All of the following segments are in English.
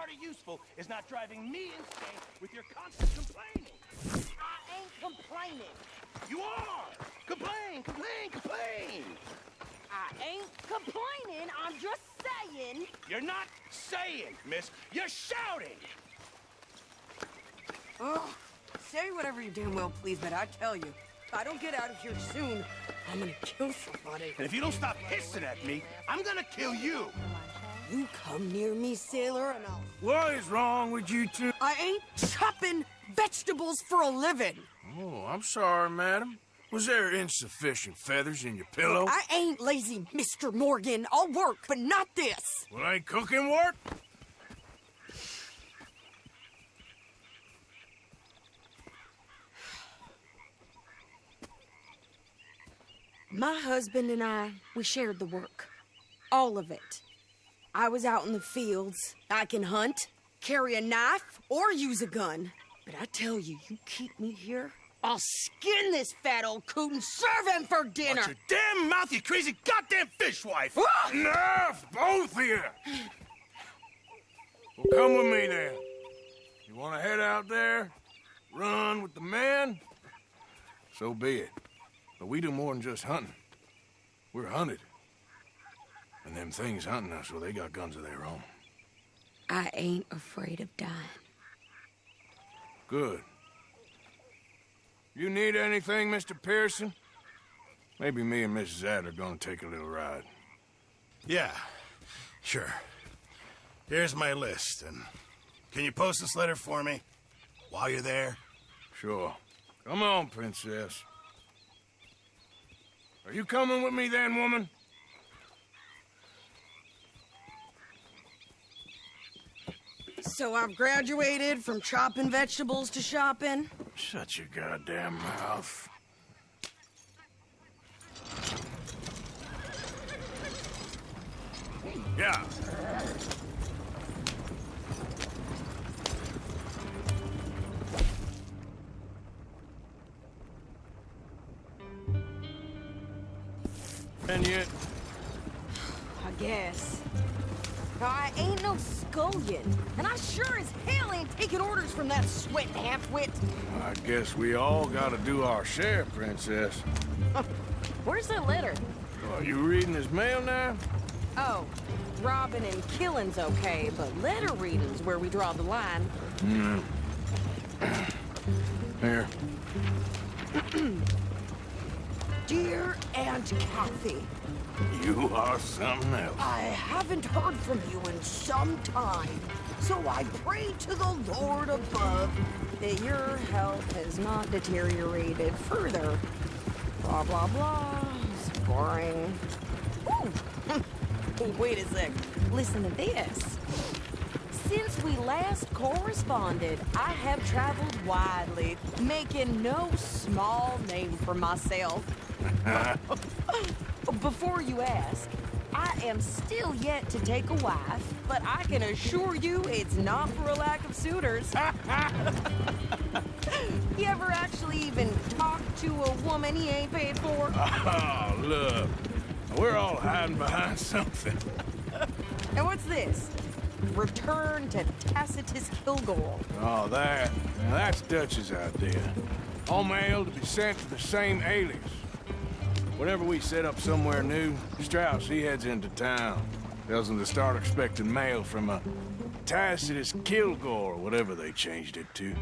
smarter useful is not driving me insane with your constant complaining. I ain't complaining. You are! Complain, complain, complain! I ain't complaining, I'm just saying. You're not saying, miss. You're shouting! Oh, say whatever you damn well please, but I tell you, if I don't get out of here soon, I'm gonna kill somebody. And if you don't stop hissing at me, I'm gonna kill you! You come near me, sailor, and I'll... What is wrong with you two? I ain't chopping vegetables for a living. Oh, I'm sorry, madam. Was there insufficient feathers in your pillow? I ain't lazy, Mr. Morgan. I'll work, but not this. Well, ain't cooking work? My husband and I, we shared the work. All of it. I was out in the fields. I can hunt, carry a knife, or use a gun. But I tell you, you keep me here, I'll skin this fat old coot and serve him for dinner. Watch your damn mouth, you crazy goddamn fishwife! Enough, both of you! Well, come with me, then. You want to head out there? Run with the men? So be it. But we do more than just hunting. We're hunted. And them things hunting us, well, they got guns of their own. I ain't afraid of dying. Good. You need anything, Mr. Pearson? Maybe me and Mrs. Adler gonna take a little ride. Yeah, sure. Here's my list, and can you post this letter for me while you're there? Sure. Come on, princess. Are you coming with me then, woman? So I've graduated from chopping vegetables to shopping. Shut your goddamn mouth. Yeah. And yet, I guess. I ain't no scullion, and I sure as hell ain't taking orders from that sweating half-wit. I guess we all gotta do our share, princess. Where's that letter? Are you reading his mail now? Oh, robbing and killing's okay, but letter reading's where we draw the line. Here. Dear Aunt Kathy, You are something else. I haven't heard from you in some time, so I pray to the Lord above that your health has not deteriorated further. Blah, blah, blah. It's boring. Ooh. Wait a sec. Listen to this. Since we last corresponded, I have traveled widely, making no small name for myself. Before you ask, I am still yet to take a wife, but I can assure you it's not for a lack of suitors. You ever actually even talk to a woman he ain't paid for? Oh, look. We're all hiding behind something. And what's this? Return to Tacitus Kilgore. Oh, that. Now, that's Dutch's idea. All mail to be sent to the same alias. Whenever we set up somewhere new, Strauss, he heads into town. Tells them to start expecting mail from a Tacitus Kilgore, or whatever they changed it to.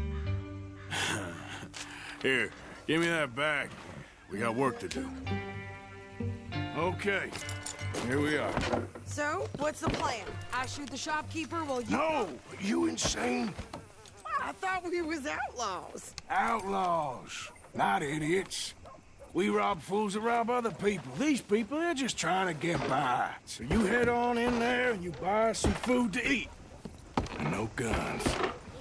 Here, give me that back. We got work to do. Okay, here we are. So, what's the plan? I shoot the shopkeeper while you... No! You insane? I thought we was outlaws. Outlaws, not idiots. We rob fools that rob other people. These people, they're just trying to get by. So you head on in there and you buy us some food to eat. And no guns.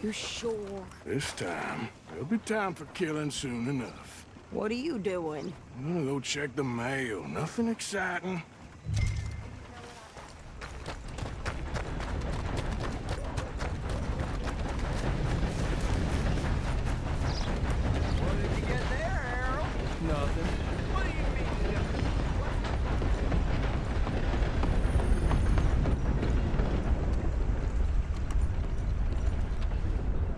You sure? This time, there'll be time for killing soon enough. What are you doing? I'm gonna go check the mail. Nothing exciting. What did you get there, Harold? Nothing. What do you mean?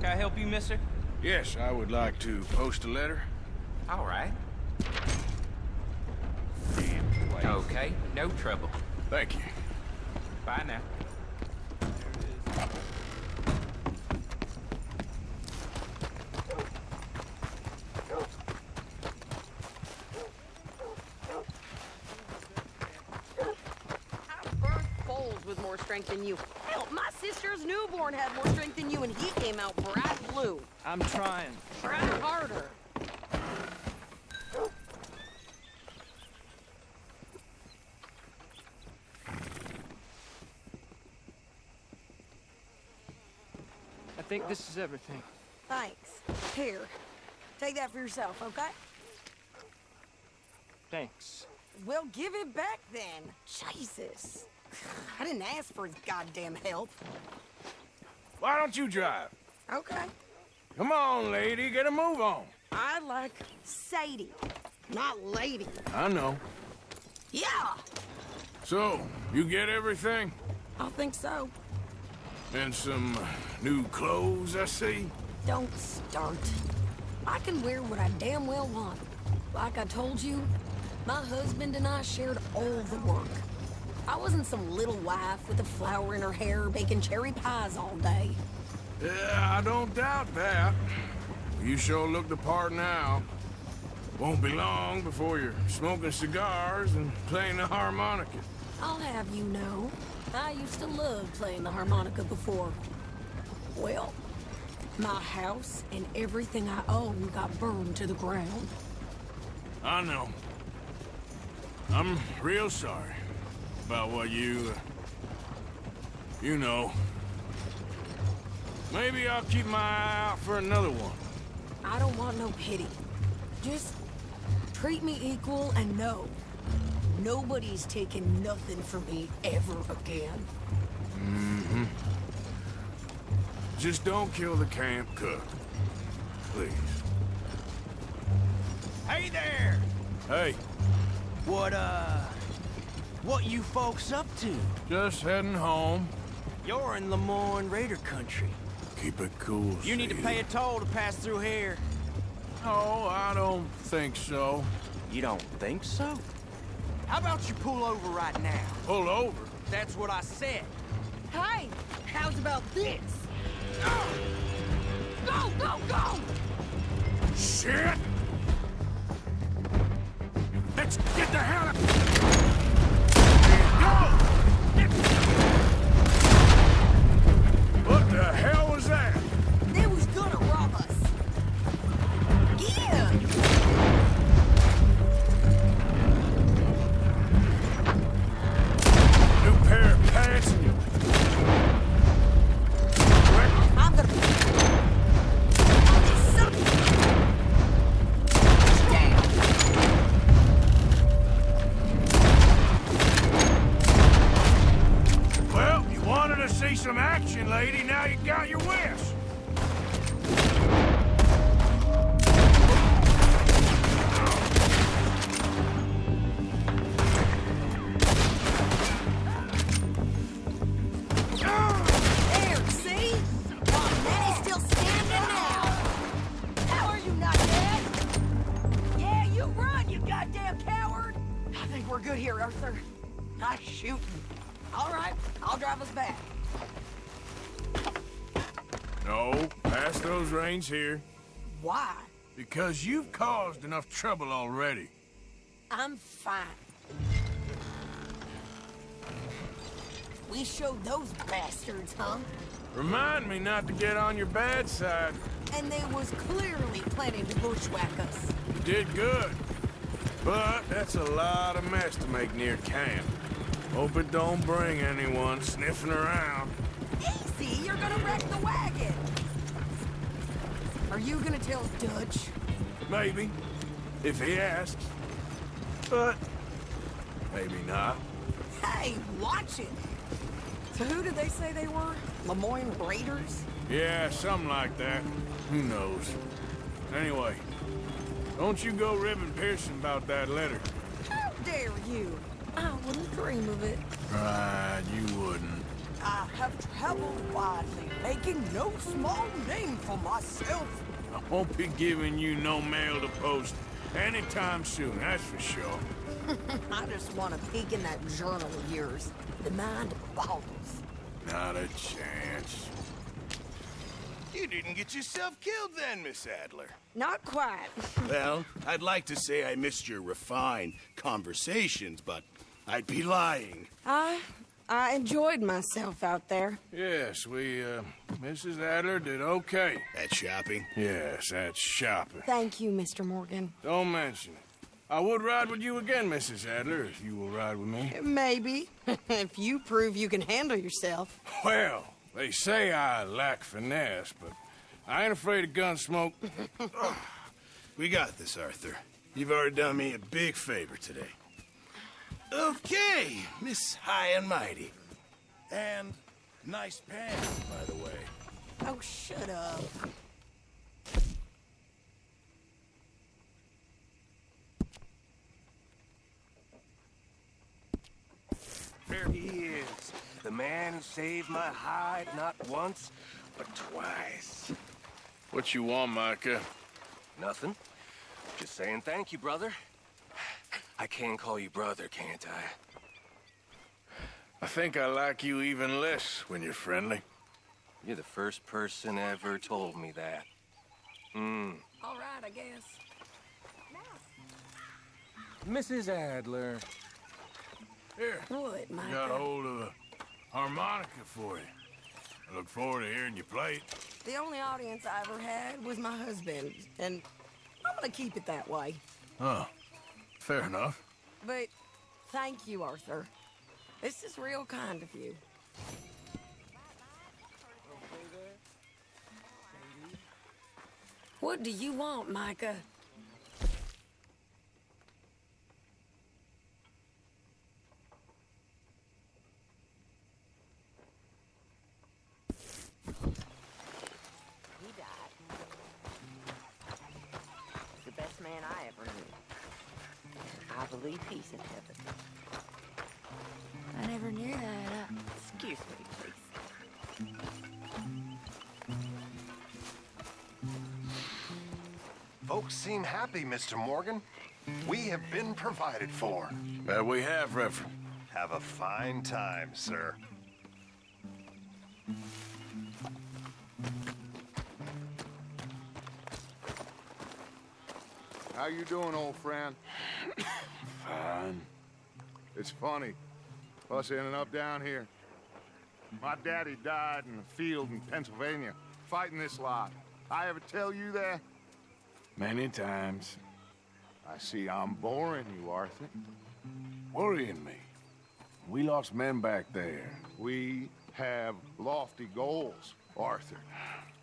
Can I help you, mister? Yes, I would like to post a letter. All right. Okay, no trouble. Thank you. Bye now. I've birthed foals with more strength than you. Hell, my sister's newborn had more strength than you, and he came out bright blue. I'm trying. Try harder. I think this is everything. Thanks. Here, take that for yourself, okay? Thanks. Well, give it back then. Jesus. I didn't ask for his goddamn help. Why don't you drive? Okay. Come on, lady, get a move on. I like Sadie, not lady. I know. Yeah, So, you get everything? I think so. And some new clothes, I see? Don't start. I can wear what I damn well want. Like I told you, my husband and I shared all the work. I wasn't some little wife with a flower in her hair baking cherry pies all day. Yeah, I don't doubt that. You sure look the part now. Won't be long before you're smoking cigars and playing the harmonica. I'll have you know, I used to love playing the harmonica before. Well, my house and everything I own got burned to the ground. I know. I'm real sorry about what you know. Maybe I'll keep my eye out for another one. I don't want no pity. Just treat me equal and know nobody's taking nothing from me ever again. Mm-hmm. Just don't kill the camp cook. Please. Hey there! Hey, What you folks up to? just heading home. You're in Lemoyne Raider country. Keep it cool, You need to pay a toll to pass through here. No, I don't think so. You don't think so? How about you pull over right now? Pull over. That's what I said. Hey, how's about this? Go, go, go! Shit! Let's get the hell out! Go! What the hell was that? They was gonna rob us. Yeah! New pair of pants and you... I'm gonna... Damn! Well, you wanted to see some action, lady. Now you got your wish. There, see? Oh, man, he's still standing now. How are you not dead? Yeah, you run, you goddamn coward. I think we're good here, Arthur. Nice shooting. All right, I'll drive us back. No, pass those reins here. Why? Because you've caused enough trouble already. I'm fine. We showed those bastards, huh? Remind me not to get on your bad side. And they was clearly planning to bushwhack us. You did good. But that's a lot of mess to make near camp. Hope it don't bring anyone sniffing around. Easy, you're gonna wreck the wagon. Are you gonna tell Dutch? Maybe, if he asks. But maybe not. Hey, watch it. So who did they say they were? Lemoyne Raiders? Yeah, something like that. Who knows? Anyway, don't you go ribbon piercing about that letter. How dare you? I wouldn't dream of it. Right, you wouldn't. I have traveled widely, making no small name for myself. I won't be giving you no mail to post anytime soon, that's for sure. I just want to peek in that journal of yours. The mind boggles. Not a chance. You didn't get yourself killed then, Miss Adler. Not quite. Well, I'd like to say I missed your refined conversations, but I'd be lying. I enjoyed myself out there. Yes, Mrs. Adler did okay. That shopping? Yes, that's shopping. Thank you, Mr. Morgan. Don't mention it. I would ride with you again, Mrs. Adler, if you will ride with me. Maybe. If you prove you can handle yourself. Well, they say I lack finesse, but I ain't afraid of gun smoke. We got this, Arthur. You've already done me a big favor today. Okay, Miss High and Mighty. And nice pants, by the way. Oh, shut up. There he is, the man who saved my hide not once, but twice. What you want, Micah? Nothing. Just saying thank you, brother. I can call you brother, can't I? I think I like you even less when you're friendly. You're the first person ever told me that. All right, I guess. Mrs. Adler. Here, What, Micah? got a hold of a harmonica for you. I look forward to hearing you play it. The only audience I ever had was my husband, and I'm gonna keep it that way. Oh, fair enough. But thank you, Arthur. This is real kind of you. What do you want, Micah? He died. The best man I ever knew. I believe he's in heaven. I never knew that. Excuse me, please. Folks seem happy, Mr. Morgan. We have been provided for. We have, Reverend. Have a fine time, sir. How you doing, old friend? Fine. It's funny, us ending up down here. My daddy died in a field in Pennsylvania, fighting this lot. I ever tell you that? Many times. I see I'm boring you, Arthur. Worrying me. We lost men back there. We have lofty goals, Arthur.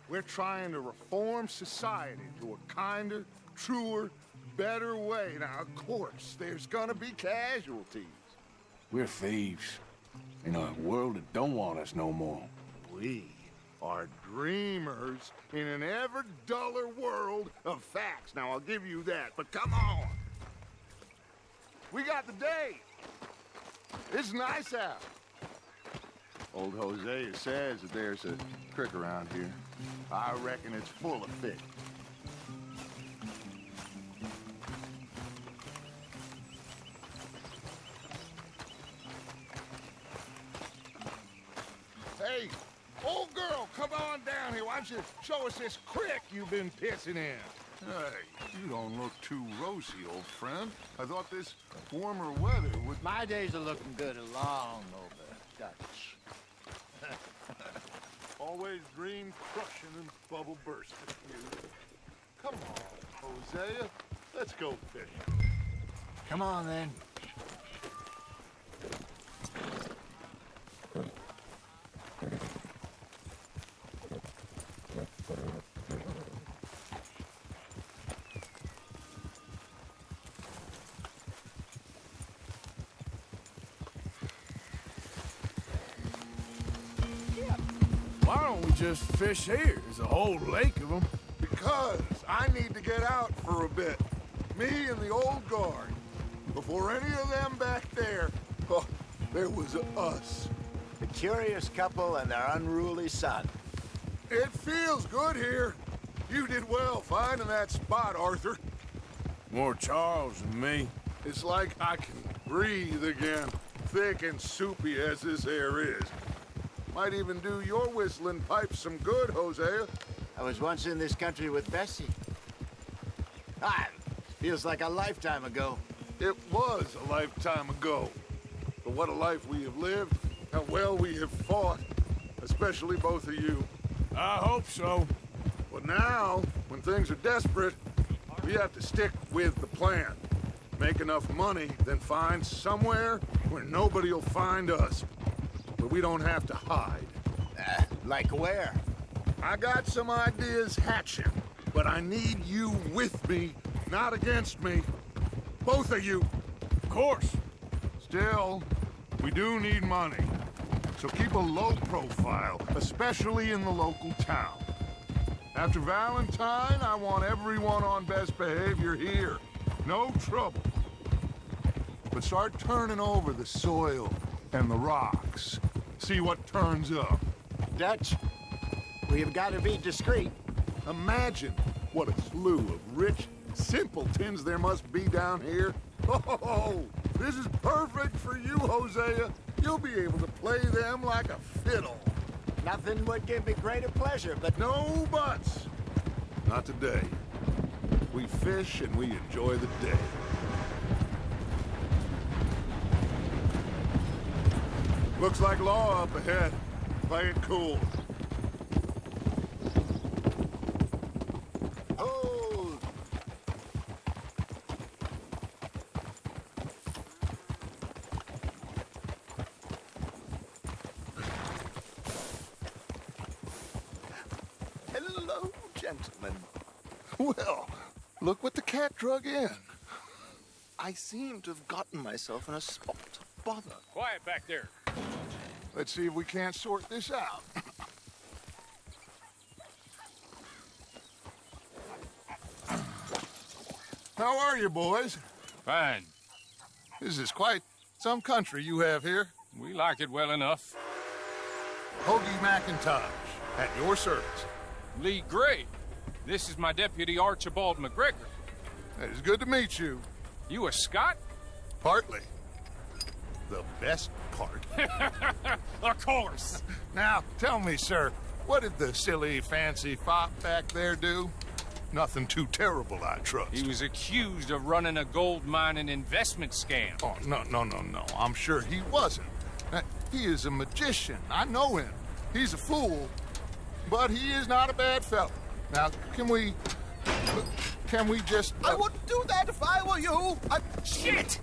We're trying to reform society to a kinder, truer, better way. Now, of course, there's gonna be casualties. We're thieves. In a world that don't want us no more. We are dreamers in an ever duller world of facts. Now, I'll give you that, but come on. We got the day. It's nice out. Old Hosea says that there's a creek around here. I reckon it's full of fish. Hey, old girl, come on down here. Why don't you show us this creek you've been pissing in? Hey, you don't look too rosy, old friend. I thought this warmer weather would... My days are looking good along over Dutch. Always dream crushing and bubble bursting. You. Come on, Hosea. Let's go fishing. Come on, then. Why don't we just fish here? There's a whole lake of them. Because I need to get out for a bit. Me and the old guard. Before any of them back there, oh, there was us. The curious couple and their unruly son. It feels good here. You did well finding that spot, Arthur. More Charles than me. It's like I can breathe again, thick and soupy as this air is. Might even do your whistling pipes some good, Hosea. I was once in this country with Bessie. Feels like a lifetime ago. It was a lifetime ago. But what a life we have lived, how well we have fought, especially both of you. I hope so. But now, when things are desperate, we have to stick with the plan. Make enough money, then find somewhere where nobody will find us. Where we don't have to hide. Like where? I got some ideas hatching, but I need you with me, not against me. Both of you. Of course. Still, we do need money. So keep a low profile, especially in the local town. After Valentine, I want everyone on best behavior here. No trouble. But start turning over the soil and the rocks. See what turns up. Dutch, we have got to be discreet. Imagine what a slew of rich simpletons there must be down here. Oh, this is perfect for you, Hosea. You'll be able to play them like a fiddle. Nothing would give me greater pleasure, but... No buts. Not today. We fish and we enjoy the day. Looks like law up ahead. Play it cool. Hold! Hello, gentlemen. Well, look what the cat drug in. I seem to have gotten myself in a spot of bother. Quiet back there. Let's see if we can't sort this out. How are you, boys? Fine. This is quite some country you have here. We like it well enough. Hoagie McIntosh, at your service. Lee Gray. This is my deputy Archibald McGregor. It is good to meet you. You a Scot? Partly. The best part. Of course. Now, tell me, sir, what did the silly, fancy fop back there do? Nothing too terrible, I trust. He was accused of running a gold mining investment scam. Oh, no. I'm sure he wasn't. He is a magician. I know him. He's a fool, but he is not a bad fellow. Now, can we just... I wouldn't do that if I were you. Shit!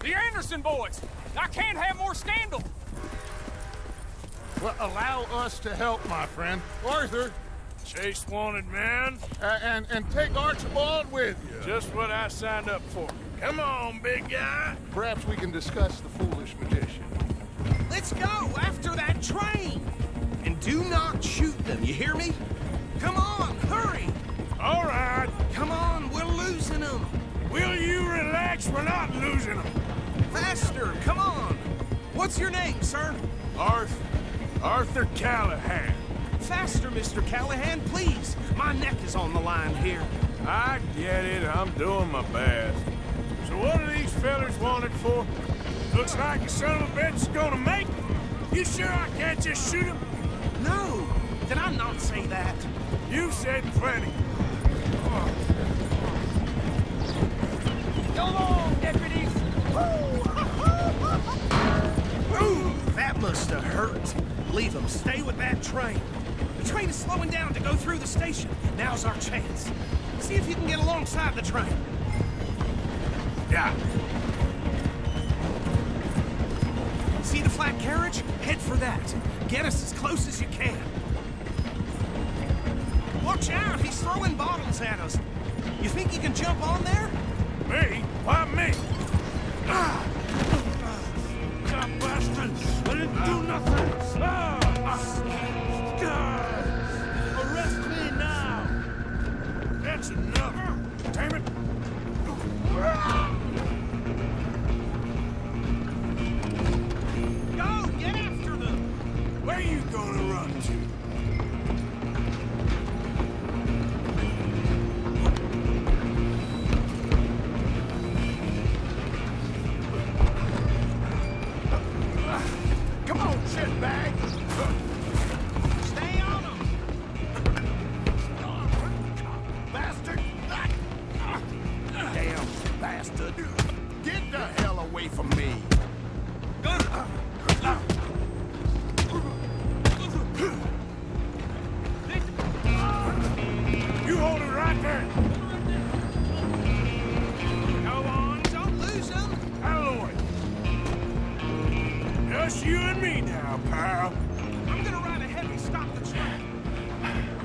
The Anderson boys! I can't have more scandal! Well, allow us to help, my friend. Arthur, Chase wanted man. and take Archibald with you. Just what I signed up for. Come on, big guy. Perhaps we can discuss the foolish magician. Let's go after that train. And do not shoot them, you hear me? Come on, hurry. All right. Come on, we're losing them. Will you relax? We're not losing them. Faster, come on. What's your name, sir? Arthur Callahan. Faster, Mr. Callahan, please. My neck is on the line here. I get it. I'm doing my best. So what are these fellers wanted for? Looks like the son of a bitch is gonna make it. You sure I can't just shoot him? No, did I not say that? You said plenty. Come on, deputies! Ooh, that must have hurt. Leave them. Stay with that train. The train is slowing down to go through the station. Now's our chance. See if you can get alongside the train. Yeah. See the flat carriage? Head for that. Get us as close as you can. Watch out, he's throwing bottles at us. You think you can jump on there? Me? Why me? God bastard! I didn't do nothing! Arrest me now! That's enough! Damn it! Go, get after them! Where you gonna run to?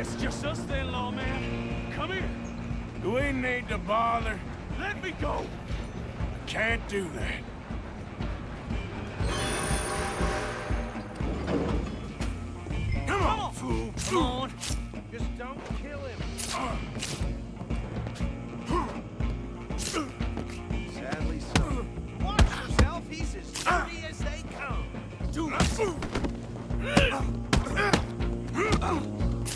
It's just us then, lawman. Come here. Do we need to bother? Let me go. I can't do that. Come on, fool. Come on. Just don't kill him. Sadly so. Watch yourself. He's as dirty as they come.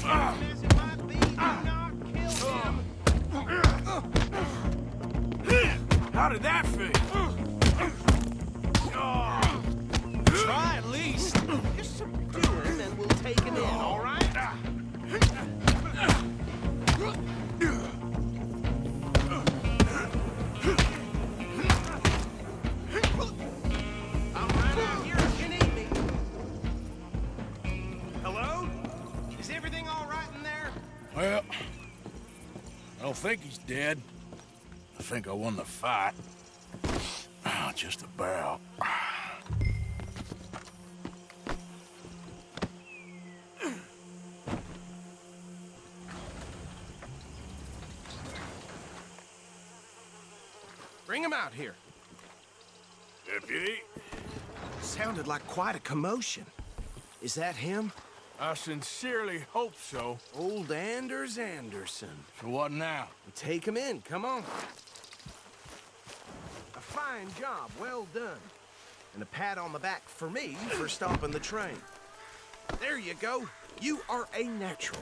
As it might be, do not kill him. How did that feel? Try at least. Just subdue him and we'll take him in, all right? I'm right out here if you need me. Hello? Is everything all right in there? Well, I don't think he's dead. I think I won the fight. Just about. Bring him out here. Deputy? Sounded like quite a commotion. Is that him? I sincerely hope so. Old Anders Anderson. So what now? Take him in, come on. A fine job, well done. And a pat on the back for me for stopping the train. There you go. You are a natural.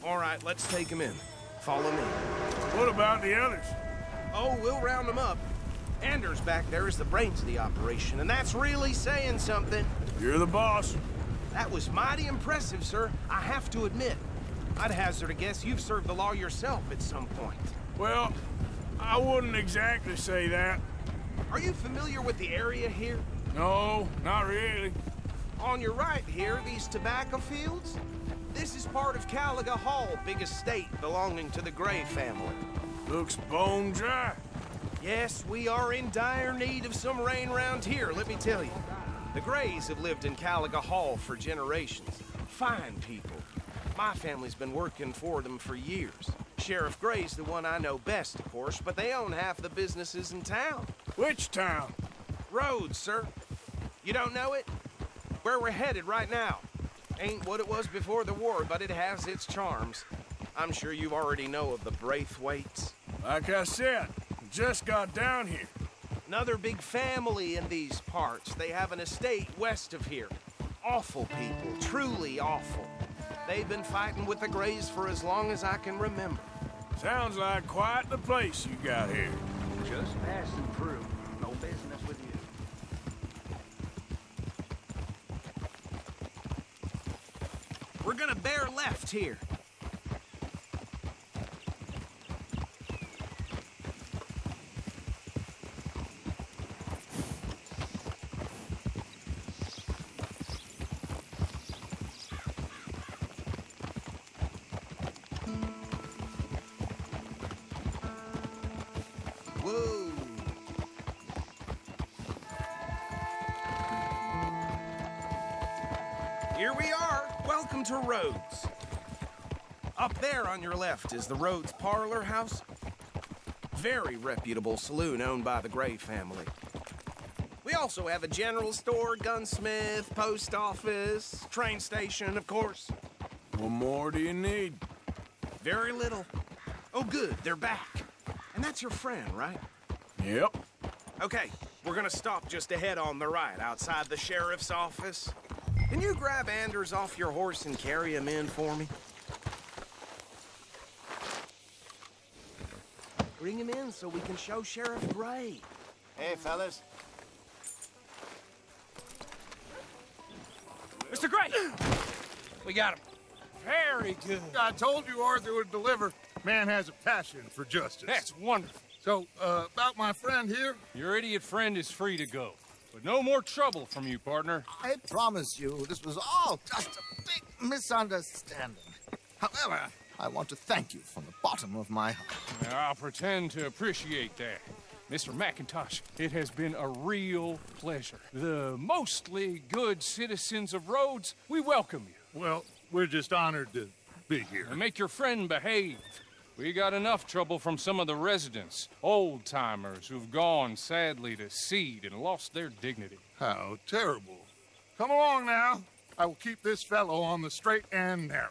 All right, let's take him in. Follow me. What about the others? Oh, we'll round them up. Anders back there is the brains of the operation, and that's really saying something. You're the boss. That was mighty impressive, sir. I have to admit. I'd hazard a guess you've served the law yourself at some point. Well, I wouldn't exactly say that. Are you familiar with the area here? No, not really. On your right here, these tobacco fields? This is part of Caliga Hall, big estate belonging to the Gray family. Looks bone dry. Yes, we are in dire need of some rain round here, let me tell you. The Grays have lived in Caliga Hall for generations. Fine people. My family's been working for them for years. Sheriff Gray's the one I know best, of course, but they own half the businesses in town. Which town? Rhodes, sir. You don't know it? Where we're headed right now. Ain't what it was before the war, but it has its charms. I'm sure you already know of the Braithwaites. Like I said, just got down here. Another big family in these parts. They have an estate west of here. Awful people, truly awful. They've been fighting with the Grays for as long as I can remember. Sounds like quite the place you got here. Just passing through. No business with you. We're gonna bear left here. Whoa. Here we are. Welcome to Rhodes. Up there on your left is the Rhodes Parlor House. Very reputable saloon owned by the Gray family. We also have a general store, gunsmith, post office, train station, of course. What more do you need? Very little. Oh, good, they're back. And that's your friend, right? Yep. Okay, we're gonna stop just ahead on the right, outside the sheriff's office. Can you grab Anders off your horse and carry him in for me? Bring him in so we can show Sheriff Gray. Hey, fellas. Mr. Gray! We got him. Very good. I told you Arthur would deliver. Man has a passion for justice. That's wonderful. So, about my friend here? Your idiot friend is free to go. but no more trouble from you, partner. I promise you, this was all just a big misunderstanding. However, I want to thank you from the bottom of my heart. I'll pretend to appreciate that. Mr. McIntosh, it has been a real pleasure. The mostly good citizens of Rhodes, we welcome you. Well, we're just honored to be here. And make your friend behave. We got enough trouble from some of the residents, old-timers who've gone, sadly, to seed and lost their dignity. How terrible. Come along now. I will keep this fellow on the straight and narrow.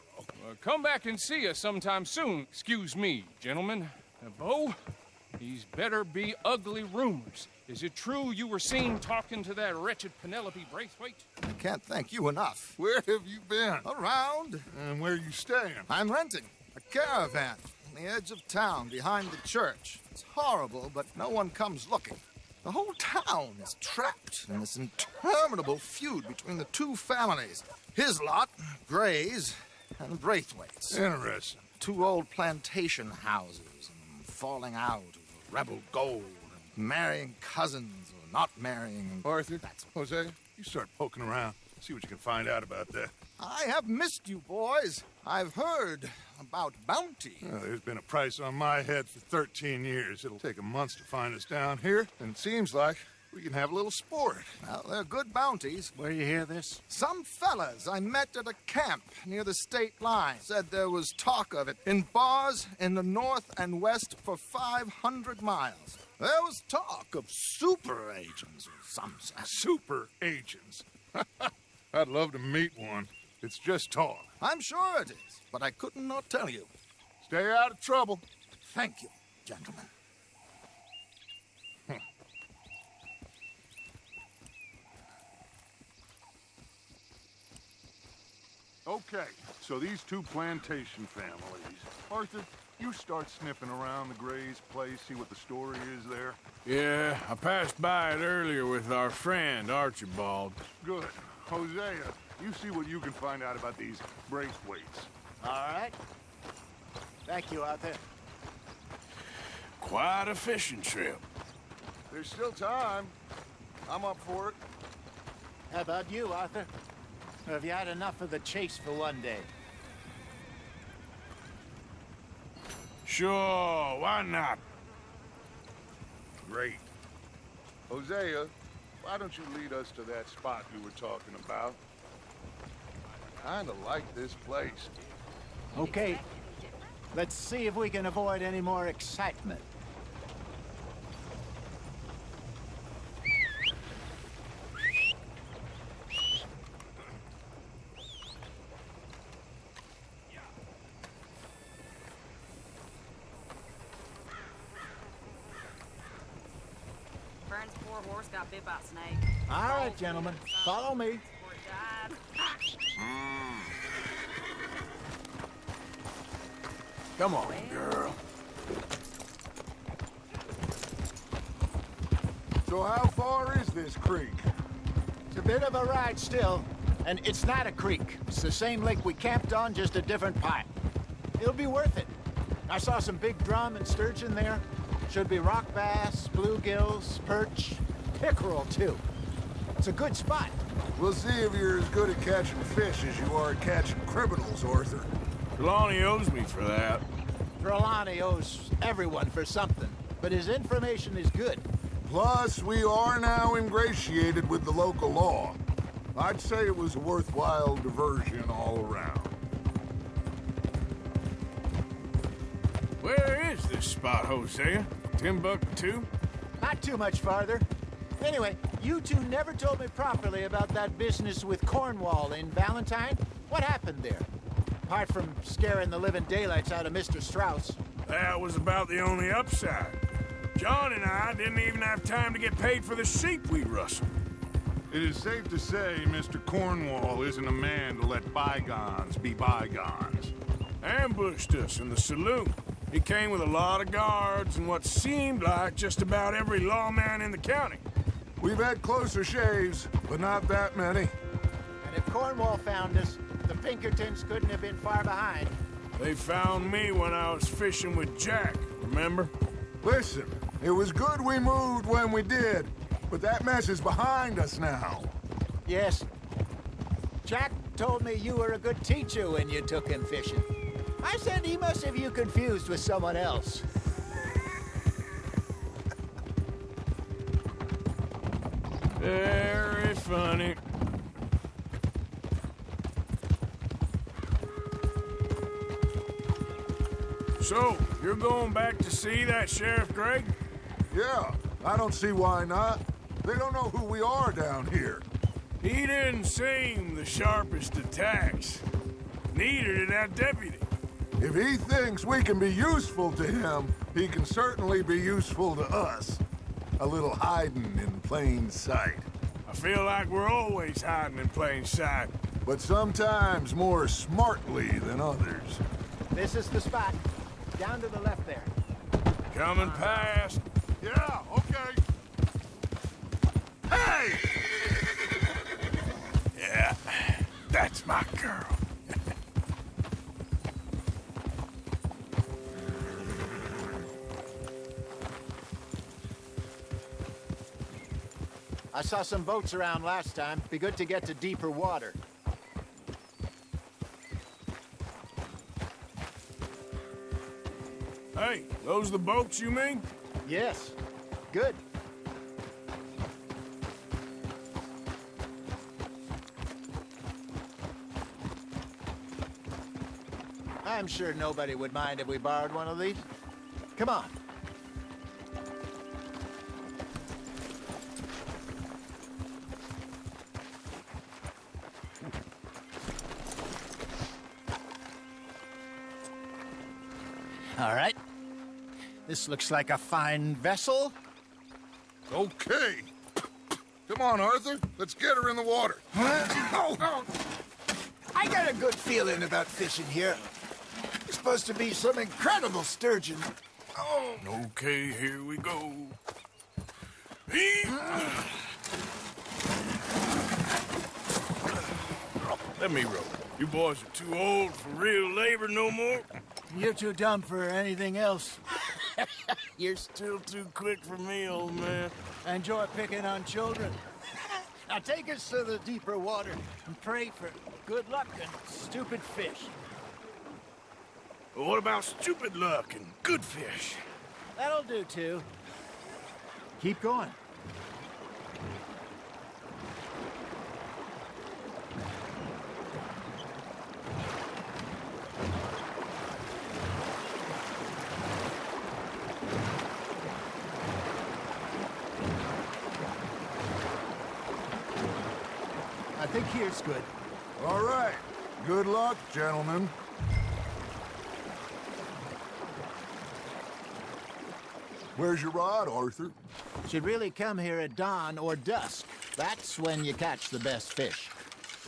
Come back and see us sometime soon. Excuse me, gentlemen. Bo, these better be ugly rumors. Is it true you were seen talking to that wretched Penelope Braithwaite? I can't thank you enough. Where have you been? Around. And where are you staying? I'm renting a caravan on the edge of town behind the church. It's horrible, but no one comes looking. The whole town is trapped in this interminable feud between the two families. His lot, Gray's, and Braithwaite's. Interesting. Two old plantation houses and falling out over rebel gold and marrying cousins or not marrying. Arthur, Jose, you start poking around. See what you can find out about that. I have missed you, boys. I've heard about bounty. Well, there's been a price on my head for 13 years. It'll take a month to find us down here, and it seems like we can have a little sport. Well, they're good bounties. Where you hear this? Some fellas I met at a camp near the state line said there was talk of it in bars in the north and west for 500 miles. There was talk of super agents of some sort. Super agents? I'd love to meet one. It's just talk. I'm sure it is, but I couldn't not tell you. Stay out of trouble. Thank you, gentlemen. Okay, so these two plantation families. Arthur, you start sniffing around the Gray's place, see what the story is there. Yeah, I passed by it earlier with our friend, Archibald. Good. Hosea, you see what you can find out about these Braithwaites. All right. Thank you, Arthur. Quite a fishing trip. There's still time. I'm up for it. How about you, Arthur? Or have you had enough of the chase for one day? Sure, why not? Great. Hosea, why don't you lead us to that spot we were talking about? I kinda like this place. Okay. Let's see if we can avoid any more excitement. Vern's poor horse got bit by a snake. All right, gentlemen. Follow me. Before it died. Come on, girl. So how far is this creek? It's a bit of a ride still, and it's not a creek. It's the same lake we camped on, just a different pipe. It'll be worth it. I saw some big drum and sturgeon there. Should be rock bass, bluegills, perch, pickerel too. It's a good spot. We'll see if you're as good at catching fish as you are at catching criminals, Arthur. Trelawney owes me for that. Trelawney owes everyone for something, but his information is good. Plus, we are now ingratiated with the local law. I'd say it was a worthwhile diversion all around. Where is this spot, Hosea? Timbuktu? Not too much farther. Anyway, you two never told me properly about that business with Cornwall in Valentine. What happened there? Apart from scaring the living daylights out of Mr. Strauss. That was about the only upside. John and I didn't even have time to get paid for the sheep we rustled. It is safe to say Mr. Cornwall isn't a man to let bygones be bygones. Ambushed us in the saloon. He came with a lot of guards and what seemed like just about every lawman in the county. We've had closer shaves, but not that many. And if Cornwall found us, the Pinkertons couldn't have been far behind. They found me when I was fishing with Jack, remember? Listen, it was good we moved when we did. But that mess is behind us now. Yes. Jack told me you were a good teacher when you took him fishing. I said he must have you confused with someone else. Very funny. So, you're going back to see that Sheriff Gregg? Yeah, I don't see why not. They don't know who we are down here. He didn't seem the sharpest attacks. Neither did that deputy. If he thinks we can be useful to him, he can certainly be useful to us. A little hiding in plain sight. I feel like we're always hiding in plain sight. But sometimes more smartly than others. This is the spot. Down to the left there. Coming past. Yeah, okay. Hey! Yeah, that's my girl. I saw some boats around last time. Be good to get to deeper water. Hey, those the boats you mean? Yes. Good. I'm sure nobody would mind if we borrowed one of these. Come on. All right. This looks like a fine vessel. Okay. Come on, Arthur. Let's get her in the water. Oh. I got a good feeling about fishing here. It's supposed to be some incredible sturgeon. Oh. Okay, here we go. Let me row. You boys are too old for real labor no more. You're too dumb for anything else. You're still too quick for me, old man. Enjoy picking on children. Now take us to the deeper water and pray for good luck and stupid fish. Well, what about stupid luck and good fish? That'll do, too. Keep going. I think here's good. All right. Good luck, gentlemen. Where's your rod, Arthur? Should really come here at dawn or dusk. That's when you catch the best fish.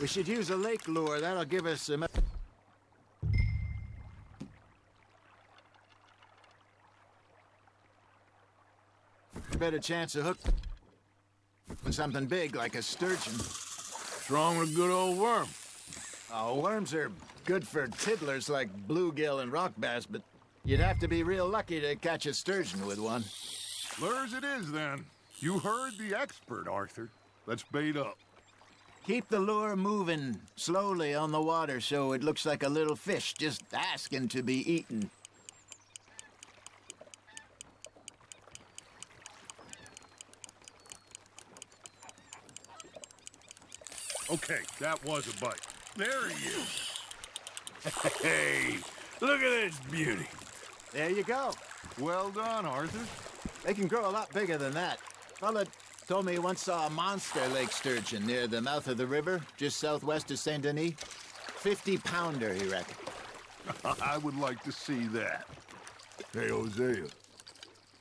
We should use a lake lure. That'll give us a better chance of hooking something big like a sturgeon. What's wrong with a good old worm? Oh, worms are good for tiddlers like bluegill and rock bass, but you'd have to be real lucky to catch a sturgeon with one. Lures it is, then. You heard the expert, Arthur. Let's bait up. Keep the lure moving slowly on the water so it looks like a little fish just asking to be eaten. Okay, that was a bite. There he is. Hey, look at this beauty. There you go. Well done, Arthur. They can grow a lot bigger than that. Fella told me he once saw a monster lake sturgeon near the mouth of the river, just southwest of Saint Denis. 50-pounder, he reckoned. I would like to see that. Hey, Hosea, you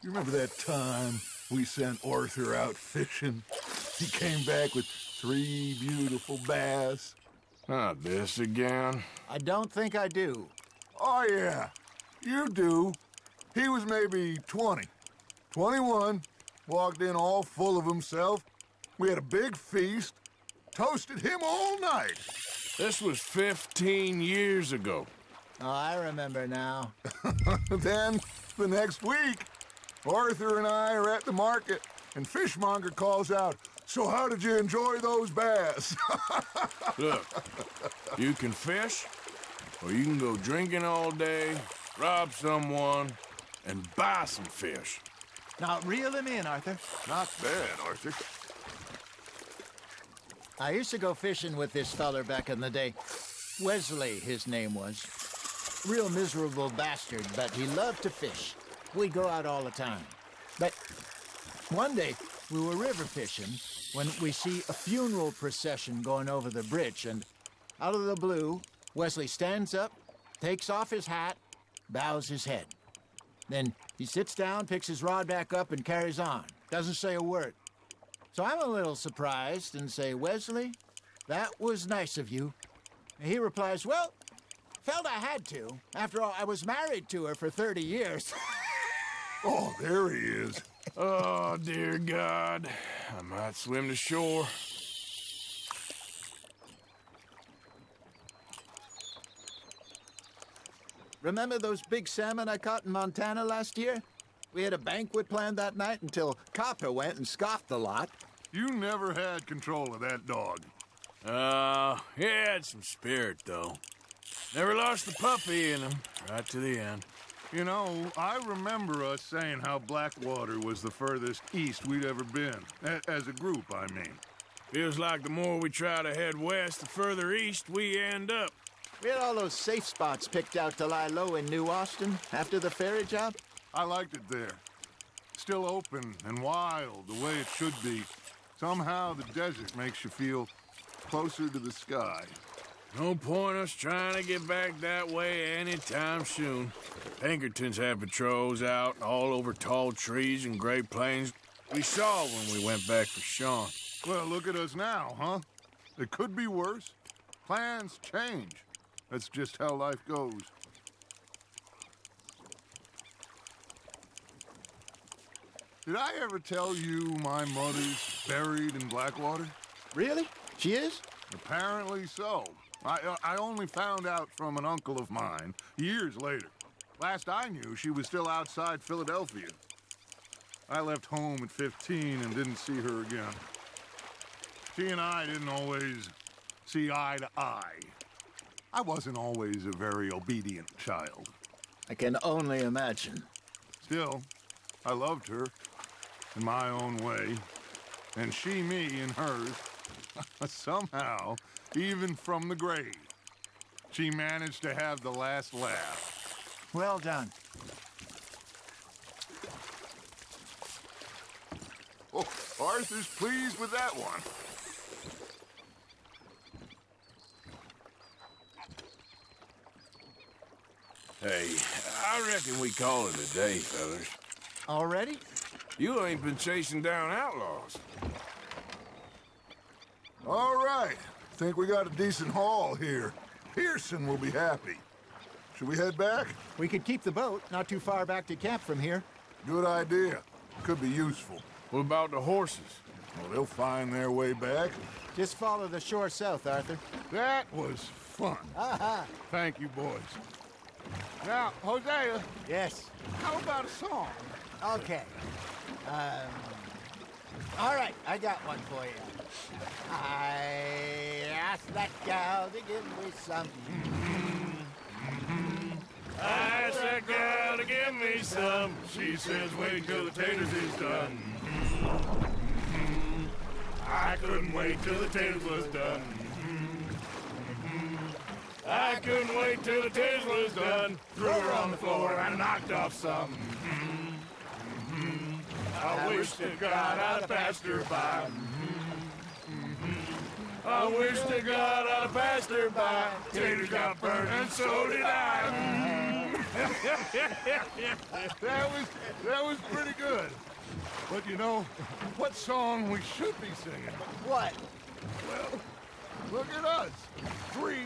remember that time we sent Arthur out fishing? He came back with 3 beautiful bass. Not this again. I don't think I do. Oh, yeah, you do. He was maybe 20, 21, walked in all full of himself. We had a big feast, toasted him all night. This was 15 years ago. Oh, I remember now. Then, the next week, Arthur and I are at the market, and fishmonger calls out, "So how did you enjoy those bass?" Look, you can fish, or you can go drinking all day, rob someone, and buy some fish. Now, reel him in, Arthur. Not bad, Arthur. I used to go fishing with this feller back in the day. Wesley, his name was. Real miserable bastard, but he loved to fish. We'd go out all the time. But one day, we were river fishing when we see a funeral procession going over the bridge, and out of the blue, Wesley stands up, takes off his hat, bows his head. Then he sits down, picks his rod back up, and carries on. Doesn't say a word. So I'm a little surprised and say, "Wesley, that was nice of you." And he replies, "Well, felt I had to. After all, I was married to her for 30 years. Oh, there he is. Oh, dear God. I might swim to shore. Remember those big salmon I caught in Montana last year? We had a banquet planned that night until Copper went and scoffed the lot. You never had control of that dog. He had some spirit, though. Never lost the puppy in him, right to the end. You know, I remember us saying how Blackwater was the furthest east we'd ever been. As a group, I mean. Feels like the more we try to head west, the further east we end up. We had all those safe spots picked out to lie low in New Austin after the ferry job. I liked it there. Still open and wild, the way it should be. Somehow the desert makes you feel closer to the sky. No point us trying to get back that way anytime soon. Pinkertons had patrols out all over tall trees and Great Plains. We saw when we went back for Sean. Well, look at us now, huh? It could be worse. Plans change. That's just how life goes. Did I ever tell you my mother's buried in Blackwater? Really? She is? Apparently so. I only found out from an uncle of mine years later. Last I knew, she was still outside Philadelphia. I left home at 15 and didn't see her again. She and I didn't always see eye to eye. I wasn't always a very obedient child. I can only imagine. Still, I loved her in my own way, and she me in hers. Somehow, even from the grave, she managed to have the last laugh. Well done. Oh, Arthur's pleased with that one. Hey, I reckon we call it a day, fellas. Already? You ain't been chasing down outlaws. All right. Think we got a decent haul here. Pearson will be happy. Should we head back? We could keep the boat not too far back to camp from here. Good idea. Could be useful. What about the horses? Well, they'll find their way back. Just follow the shore south, Arthur. That was fun. Aha! Thank you, boys. Now, Hosea. Yes. How about a song? Okay. All right, I got one for you. I asked that gal to give me some. I asked that gal to give me some. She says, wait till the taters is done. I couldn't wait till the taters was done. I couldn't wait till the taters was done. Threw her on the floor and knocked off some. I wish to God I'd have passed her by. I wish to God I'd have passed her by. Taters got burned and so did I. That was pretty good. But you know, what song we should be singing? What? Well, look at us. 3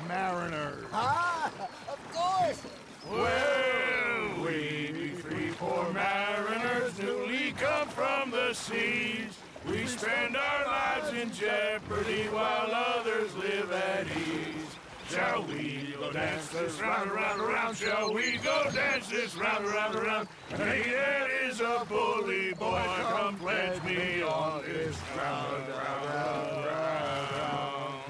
mariners. Ah, of course. Well, we be 3 poor mariners newly come from the seas. We spend our lives in jeopardy while others live at ease. Shall we go dance this round, around, around? Shall we go dance this round, around, around? Hey, there is a bully boy, come pledge me on this round, round, round, round.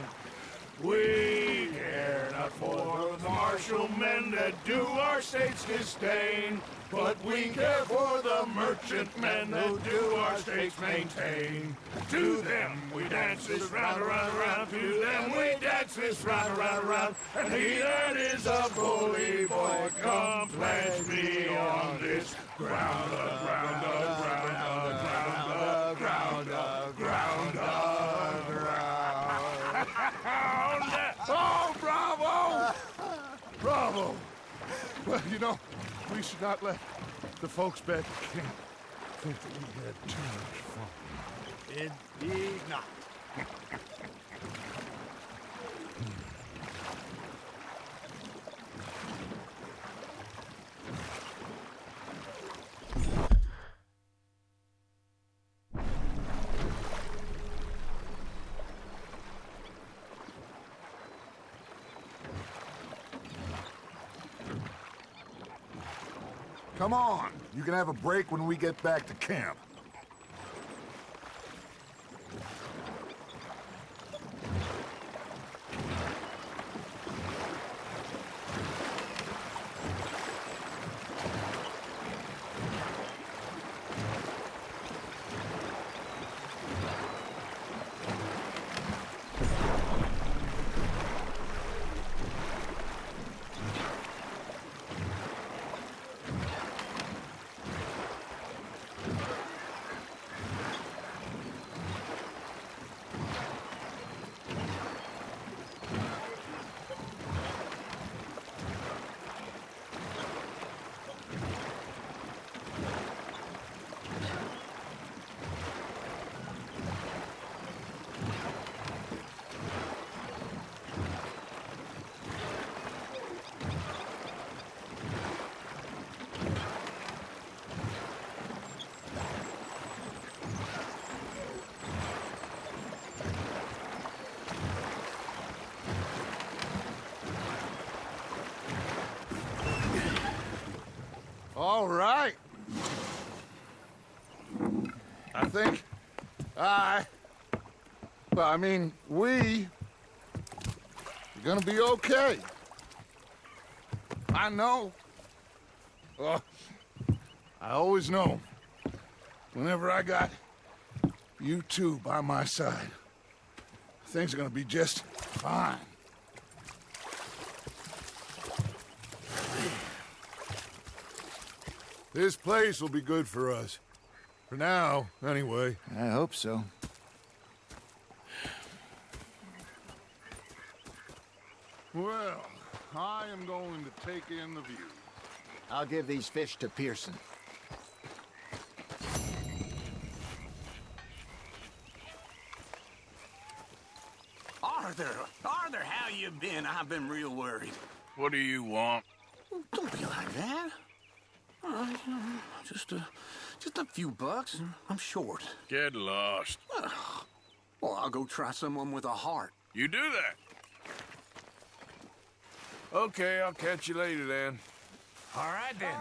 We care not for the martial men that do our state's disdain, but we care for the merchant men who do our states maintain. To them we dance this round, around, around. To them we dance this round, around, around. And he that is a bully boy, come pledge me on this ground, ground, ground, ground, ground, ground, ground. Oh, bravo! Bravo! Well, you know, we should not let the folks back at camp think that we had too much fun. Indeed not. Come on. You can have a break when we get back to camp. All right. I think we are gonna be okay. I know. Well, I always know. Whenever I got you two by my side, things are gonna be just fine. This place will be good for us. For now, anyway. I hope so. Well, I am going to take in the view. I'll give these fish to Pearson. Arthur, how you been? I've been real worried. What do you want? Don't be like that. Just a few bucks, and I'm short. Get lost. Well, I'll go try someone with a heart. You do that. Okay, I'll catch you later then. All right, then.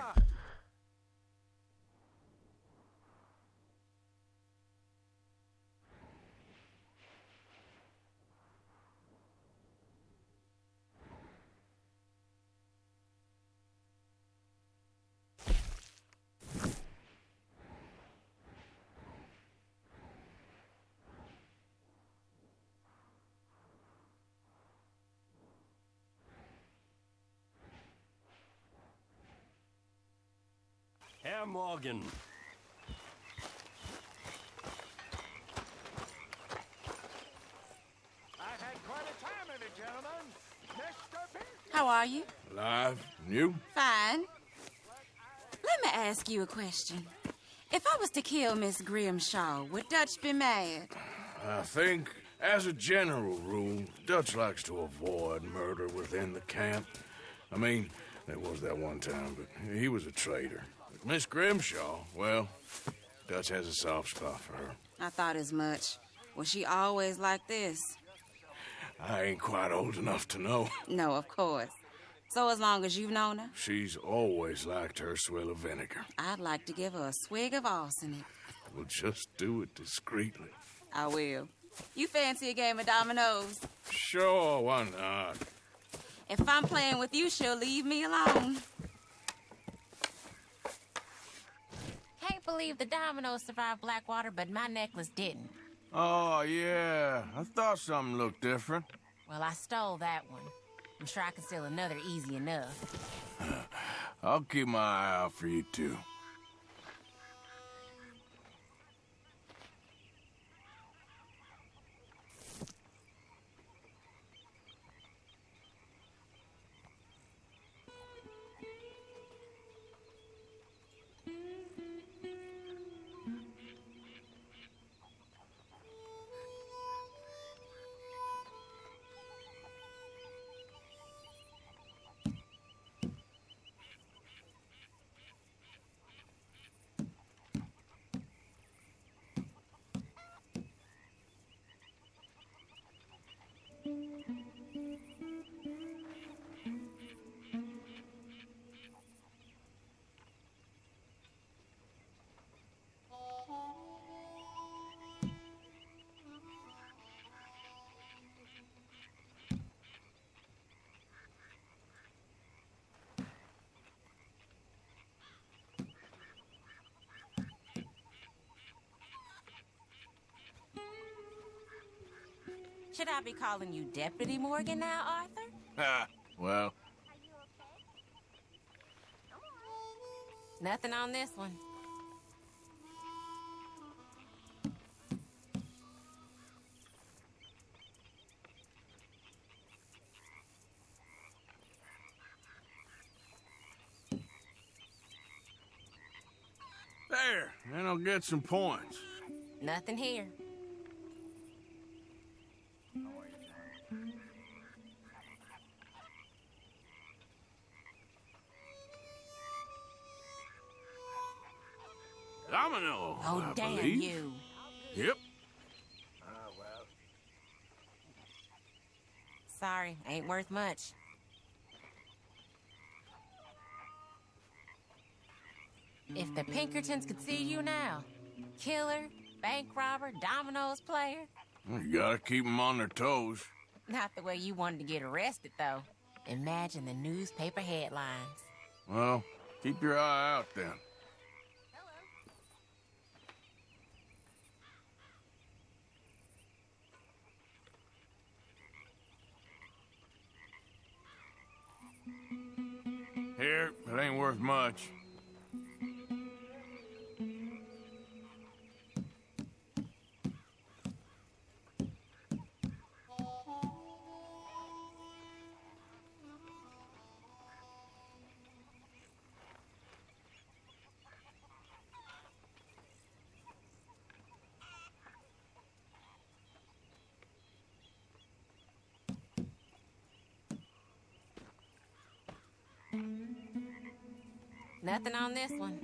Herr Morgan. I've had quite a time of it, gentlemen. Mr. Pearson. How are you? Alive. And you? Fine. Let me ask you a question. If I was to kill Miss Grimshaw, would Dutch be mad? I think, as a general rule, Dutch likes to avoid murder within the camp. I mean, there was that one time, but he was a traitor. But Miss Grimshaw, well, Dutch has a soft spot for her. I thought as much. Was she always like this? I ain't quite old enough to know. No, of course. So as long as you've known her? She's always liked her swill of vinegar. I'd like to give her a swig of arsenic. We'll just do it discreetly. I will. You fancy a game of dominoes? Sure, why not? If I'm playing with you, she'll leave me alone. Can't believe the dominoes survived Blackwater, but my necklace didn't. Oh, yeah. I thought something looked different. Well, I stole that one. I'm sure I can steal another easy enough. I'll keep my eye out for you, too. Should I be calling you Deputy Morgan now, Arthur? Ha, well. Nothing on this one. There, then I'll get some points. Nothing here. Domino. Oh, I damn believe. you. Yep. Sorry, ain't worth much. If the Pinkertons could see you now, killer, bank robber, dominoes player. You gotta keep them on their toes. Not the way you wanted to get arrested, though. Imagine the newspaper headlines. Well, keep your eye out then. Here, it ain't worth much. Nothing on this one.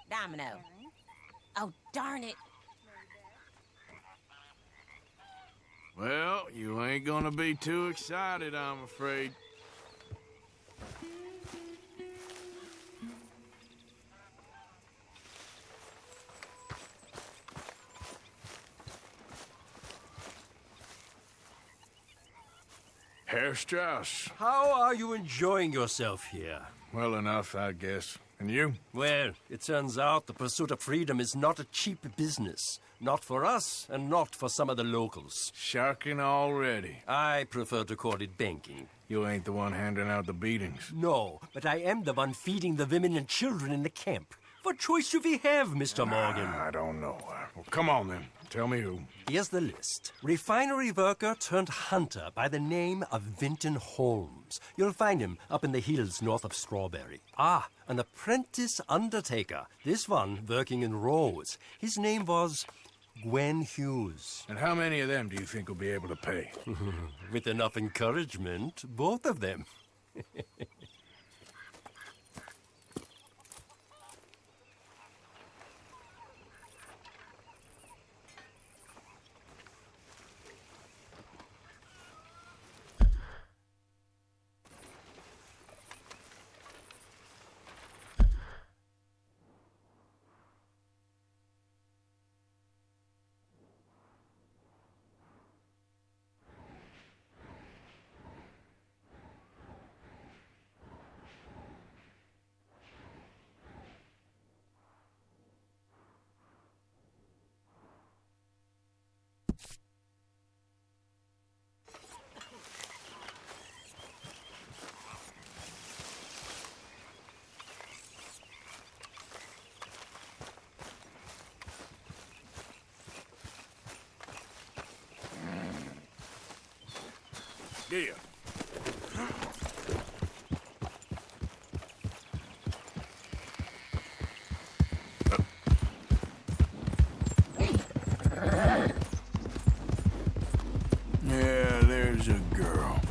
Domino. Oh, darn it. Well, you ain't gonna be too excited, I'm afraid. Herr Strauss. How are you enjoying yourself here? Well enough, I guess. And you? Well, it turns out the pursuit of freedom is not a cheap business. Not for us, and not for some of the locals. Sharking already. I prefer to call it banking. You ain't the one handing out the beatings. No, but I am the one feeding the women and children in the camp. What choice do we have, Mr. Morgan? I don't know. Well, come on, then. Tell me who. Here's the list. Refinery worker turned hunter by the name of Vinton Holmes. You'll find him up in the hills north of Strawberry. Ah, an apprentice undertaker. This one working in Rhodes. His name was Gwen Hughes. And how many of them do you think will be able to pay? With enough encouragement, both of them. Yeah. Yeah, there's a girl.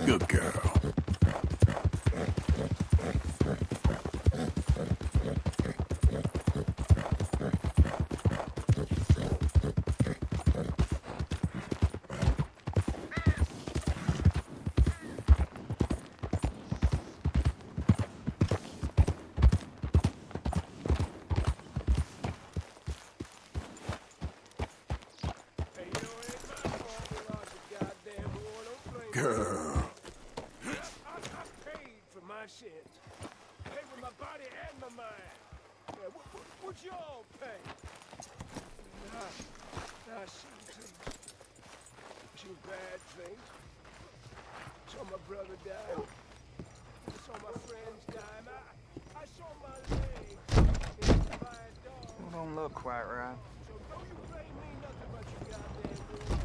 Good girl. Girl. Sins. Pay with my body and my mind. Yeah, what y'all pay? Nah, some bad things. Saw my brother die. Saw my friends die. I saw my leg hit by a dog. Well, don't look quite right. So don't you pay me nothing but your goddamn doing.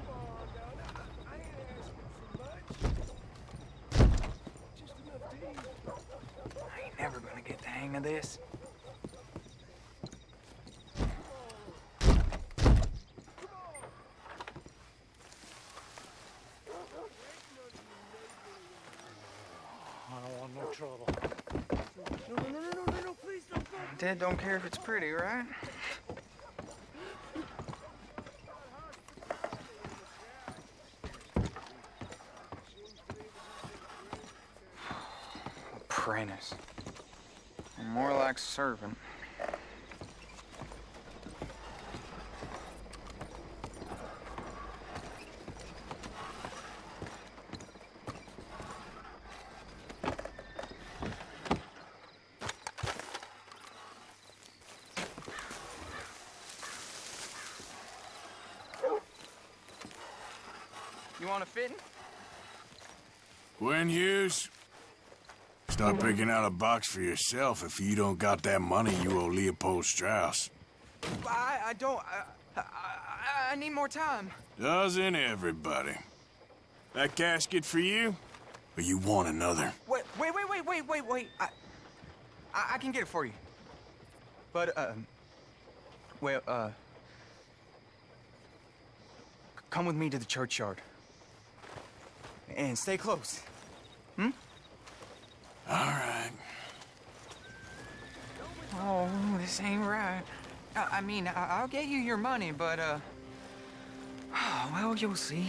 Come on, now. I ain't asking for much. I ain't never gonna get the hang of this. I don't want no trouble. No, please don't go. Dad don't care if it's pretty, right? Apprentice. More like servant. You want a fitting? Gwen Hughes? Start picking out a box for yourself if you don't got that money you owe Leopold Strauss. I don't... I need more time. Doesn't everybody? That casket for you? Or you want another? Wait. I can get it for you. But, come with me to the churchyard. And stay close. Hmm? All right. Oh, this ain't right. I mean, I'll get you your money, but, well, you'll see.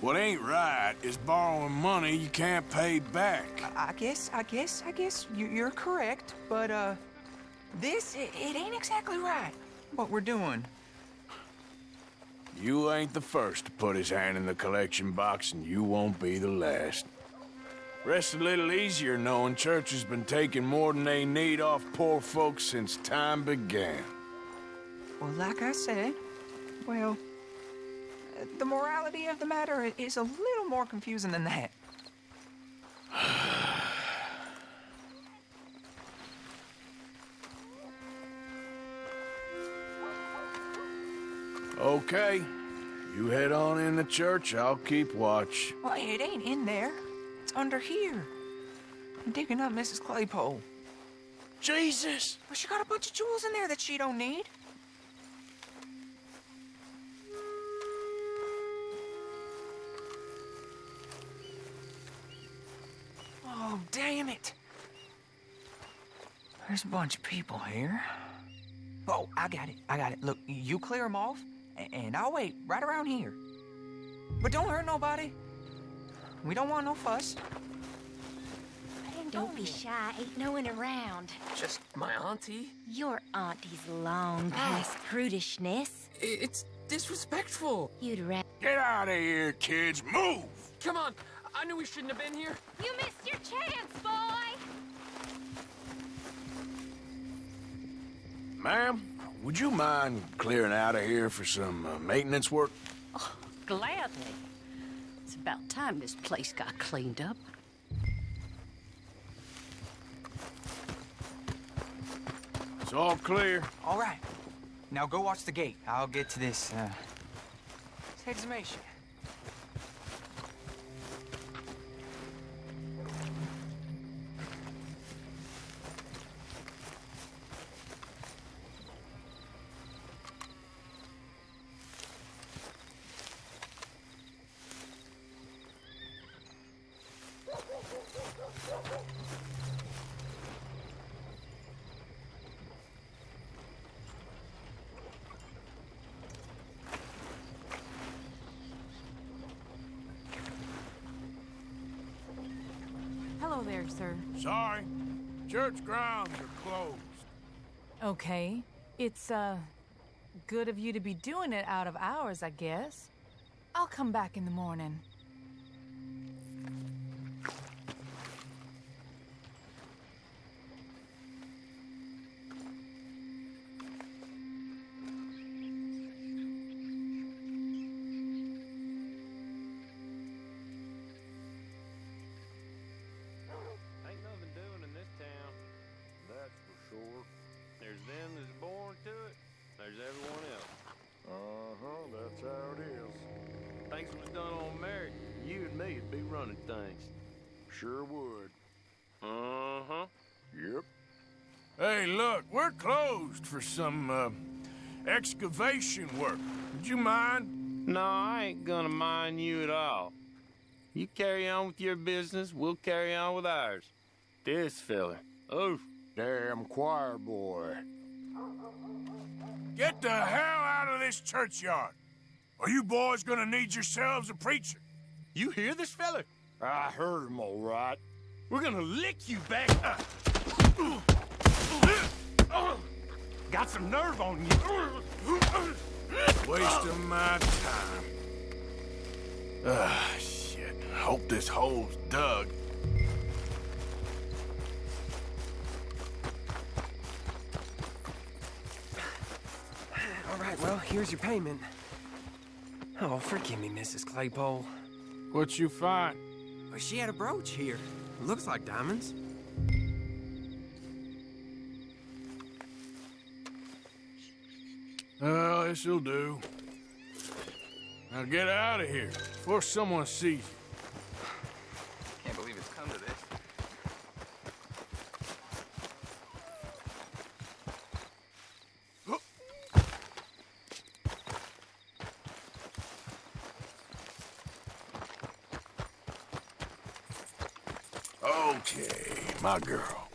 What ain't right is borrowing money you can't pay back. I guess you're correct, but, it ain't exactly right, what we're doing. You ain't the first to put his hand in the collection box, and you won't be the last. Rests a little easier knowing church has been taking more than they need off poor folks since time began. Well, like I said, well, the morality of the matter is a little more confusing than that. Okay, you head on in the church, I'll keep watch. Well, it ain't in there. It's under here. I'm digging up Mrs. Claypole. Jesus! Well, she got a bunch of jewels in there that she don't need. Oh, damn it. There's a bunch of people here. Oh, I got it. Look, you clear them off, and I'll wait right around here. But don't hurt nobody. We don't want no fuss. Don't be shy. Ain't no one around. Just my auntie. Your auntie's long past prudishness. It's disrespectful. You'd rather... Get out of here, kids. Move! Come on. I knew we shouldn't have been here. You missed your chance, boy! Ma'am, would you mind clearing out of here for some maintenance work? Oh, gladly. It's about time this place got cleaned up. It's all clear. All right. Now go watch the gate. I'll get to this, exhumation. Hello there, sir. Sorry. Church grounds are closed. Okay. It's, good of you to be doing it out of hours, I guess. I'll come back in the morning. That's how it is. Things was done on merit, you and me would be running things. Sure would. Uh-huh. Yep. Hey, look, we're closed for some, excavation work. Would you mind? No, I ain't gonna mind you at all. You carry on with your business, we'll carry on with ours. This fella. Oh, damn choir boy. Get the hell out of this churchyard, or you boys gonna need yourselves a preacher. You hear this fella? I heard him all right. We're gonna lick you back. Got some nerve on you. Wasting my time. Shit. Hope this hole's dug. All right, well, here's your payment. Oh, forgive me, Mrs. Claypole. What you find? Well, she had a brooch here. Looks like diamonds. Well, this'll do. Now get out of here before someone sees you. Can't believe it's come to this. Okay, my girl.